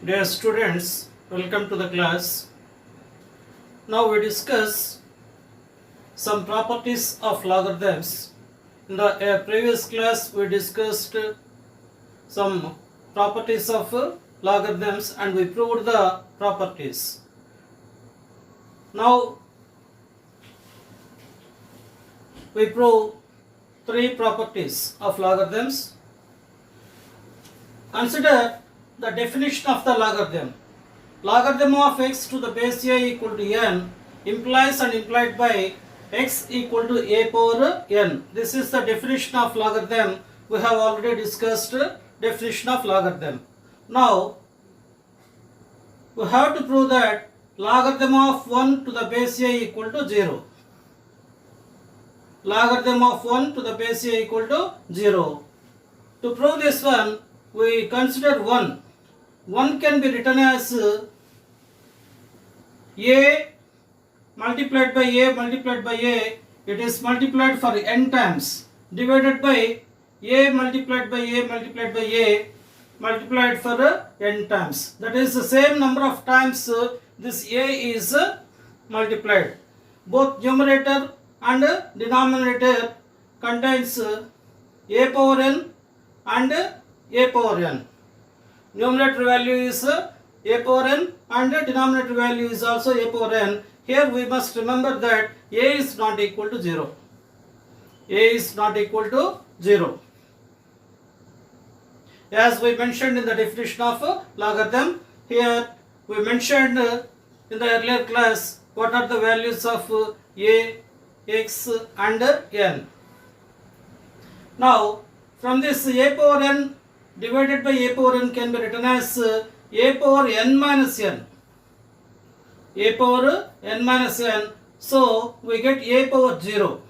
Dear students, welcome to the class. Now we discuss some properties of logarithms. In the previous class we discussed some properties of logarithms and we proved the properties. Now we prove three properties of logarithms. Consider the definition of the logarithm. Logarithm of x to the base a equal to n implies and implied by x equal to a power n. This is the definition of logarithm. We have already discussed definition of logarithm. Now we have to prove that logarithm of 1 to the base a equal to 0. Logarithm of 1 to the base a equal to 0. To prove this one, we consider 1. 1 can be written as a multiplied by a multiplied by a. It is multiplied for n times divided by a multiplied by a multiplied by a multiplied for n times. That is the same number of times this a is multiplied. Both numerator and denominator contains a power n and a power n. Numerator value is a power n and denominator value is also a power n. Here we must remember that a is not equal to 0. A is not equal to 0. As we mentioned in the definition of logarithm, here we mentioned in the earlier class what are the values of a, x and n. Now from this a power n divided by a power n can be written as a power n minus n. A power n minus n. So we get a power 0.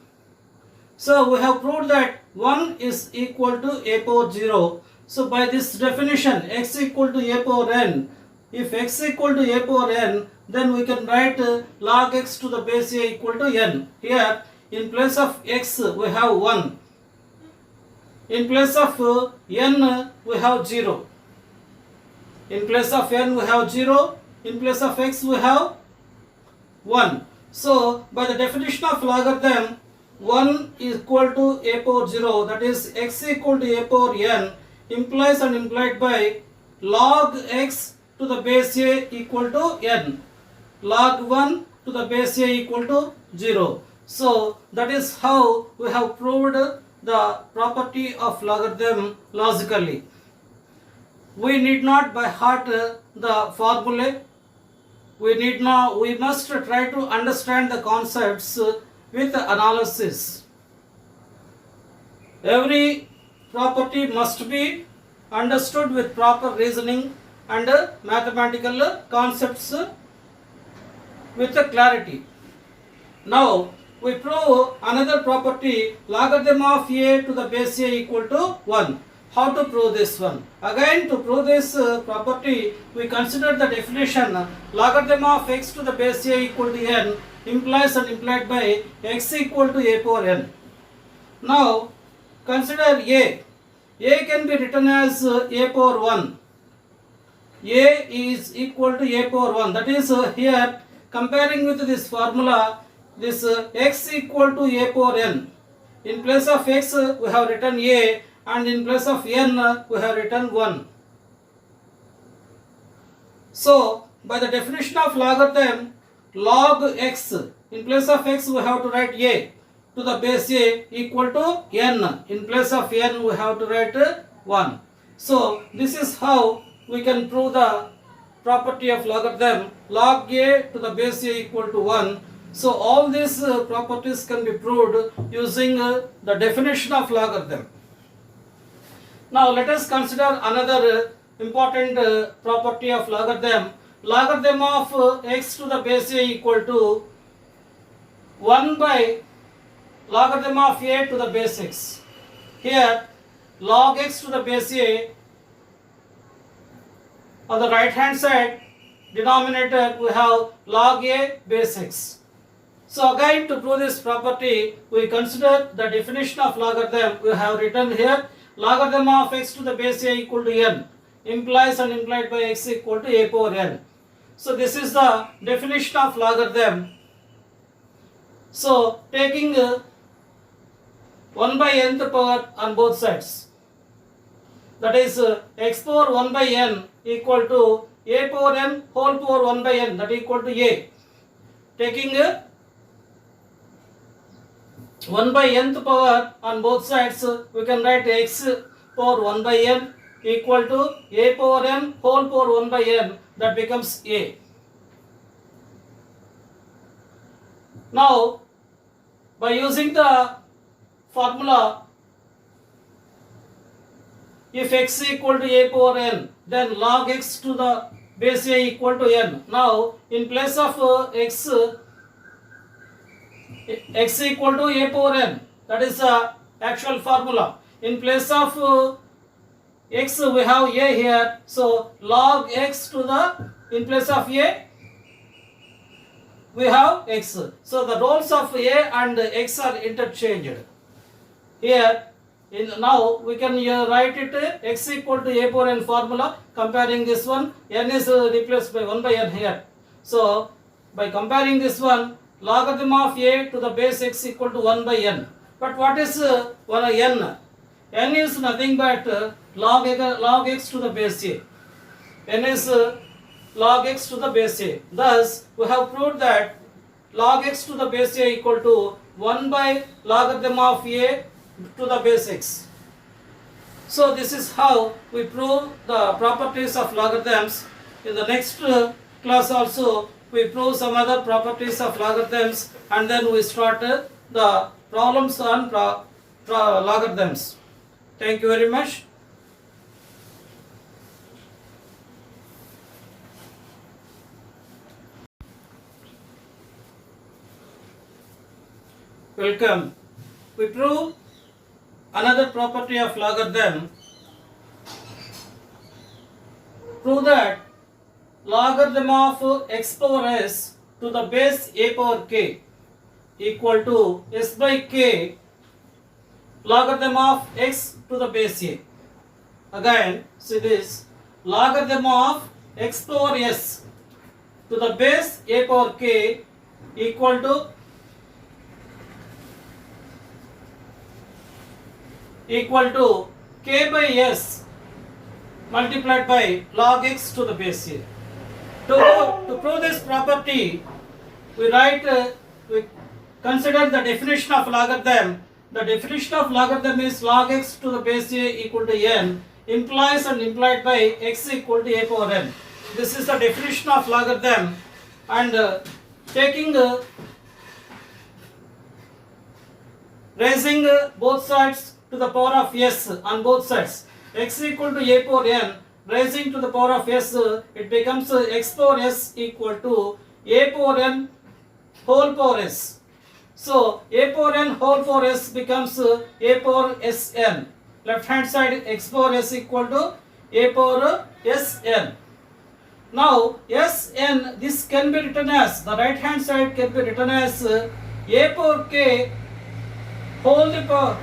So we have proved that 1 is equal to a power 0. So by this definition x equal to a power n. If x equal to a power n, then we can write log x to the base a equal to n. Here in place of x we have 1. In place of n we have 0. In place of n we have 0. In place of x we have 1. So by the definition of logarithm, 1 is equal to a power 0, that is x equal to a power n implies and implied by log x to the base a equal to n. Log 1 to the base a equal to 0. So that is how we have proved the property of logarithm logically. We need not by heart the formulae. We must try to understand the concepts with analysis. Every property must be understood with proper reasoning and mathematical concepts with clarity. Now we prove another property, logarithm of a to the base a equal to 1. How to prove this one? Again, to prove this property, we consider the definition logarithm of x to the base a equal to n implies and implied by x equal to a power n. Now consider a. A can be written as a power 1. A is equal to a power 1. That is here comparing with this formula, this x equal to a power n. In place of x we have written a and in place of n we have written 1. So by the definition of logarithm, log x, in place of x we have to write a to the base a equal to n. In place of n we have to write 1. So this is how we can prove the property of logarithm, log a to the base a equal to 1. So all these properties can be proved using the definition of logarithm. Now let us consider another important property of logarithm. Logarithm of x to the base a equal to 1 by logarithm of a to the base x. Here log x to the base a, on the right hand side denominator we have log a base x. So again, to prove this property, we consider the definition of logarithm. We have written here logarithm of x to the base a equal to n. implies and implied by x equal to a power n. So this is the definition of logarithm. So taking 1 by nth power on both sides, that is x power 1 by n equal to a power n whole power 1 by n, that equal to a. Taking 1 by nth power on both sides, we can write x power 1 by n equal to a power n whole power 1 by n, that becomes a. Now by using the formula, if x equal to a power n, then log x to the base a equal to n. Now in place of x equal to a power n, that is the actual formula. In place of x we have a here, so log x to the, in place of a we have x. So the roles of a and x are interchanged. Here now we can write it x equal to a power n formula. Comparing this one, n is replaced by 1 by n here. So by comparing this one, logarithm of a to the base x equal to 1 by n. But what is n? N is nothing but log x to the base a. N is log x to the base a. Thus we have proved that log x to the base a equal to 1 by logarithm of a to the base x. So this is how we prove the properties of logarithms. In the next class also we prove some other properties of logarithms, and then we start the problems on logarithms. Thank you very much. Welcome. We prove another property of logarithm. Prove that logarithm of x power s to the base a power k equal to s by k logarithm of x to the base a. Again, see this, logarithm of x power s to the base a power k equal to k by s multiplied by log x to the base a. To prove this property, we consider the definition of logarithm. The definition of logarithm is log x to the base a equal to n implies and implied by x equal to a power n. This is the definition of logarithm, and taking raising both sides to the power of s on both sides, x equal to a power n raising to the power of s, it becomes x power s equal to a power n whole power s. So a power n whole power s becomes a power sn. Left hand side x power s equal to a power sn. Now sn, this can be written as, the right hand side can be written as a power k whole the power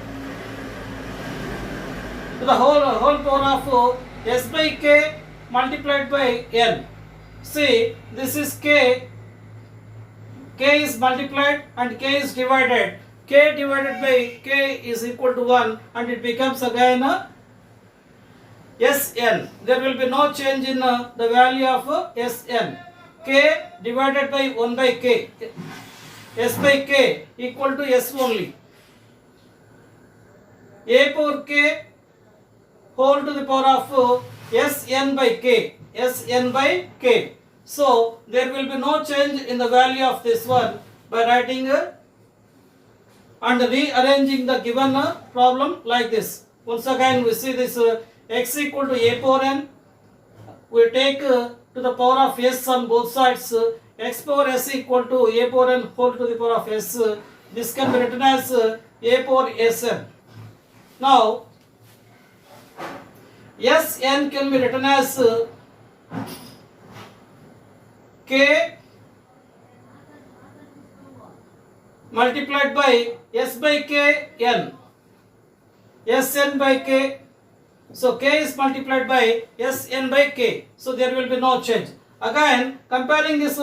to the whole power of s by k multiplied by n. See, this is k is multiplied and k is divided. K divided by k is equal to 1, and it becomes again Sn. There will be no change in the value of Sn. K divided by 1 by k. S by k equal to S only. A power k whole to the power of Sn by k. Sn by k. So there will be no change in the value of this one by writing and rearranging the given problem like this. Once again we see this x equal to a power n. We take to the power of s on both sides. X power s equal to a power n whole to the power of s. This can be written as a power sn. Now Sn can be written as k multiplied by s by k n. Sn by k So k is multiplied by Sn by k. So there will be no change. Again, comparing this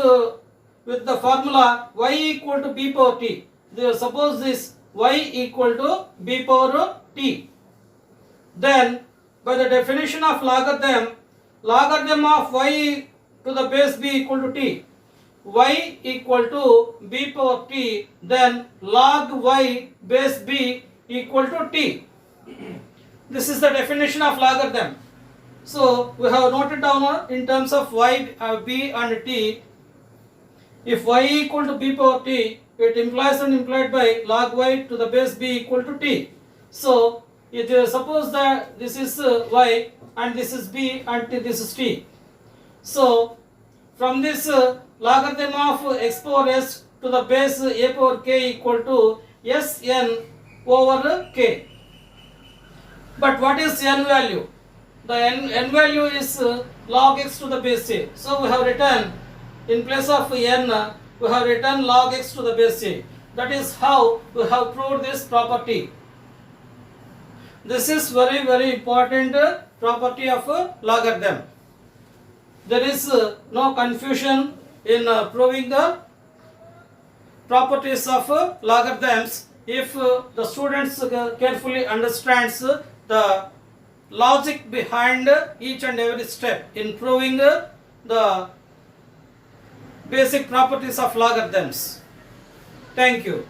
with the formula y equal to b power t. Suppose this y equal to b power t. Then by the definition of logarithm, logarithm of y to the base b equal to t. Y equal to b power t, then log y base b equal to t. This is the definition of logarithm. So we have noted down in terms of y, b and t. If y equal to b power t, it implies and implied by log y to the base b equal to t. So suppose that this is y and this is b and this is t. So from this logarithm of x power s to the base a power k equal to Sn over k. But what is n value? The n value is log x to the base a. So we have written in place of n, we have written log x to the base a. That is how we have proved this property. This is very important property of logarithm. There is no confusion in proving the properties of logarithms if the students carefully understands the logic behind each and every step in proving the basic properties of logarithms. Thank you.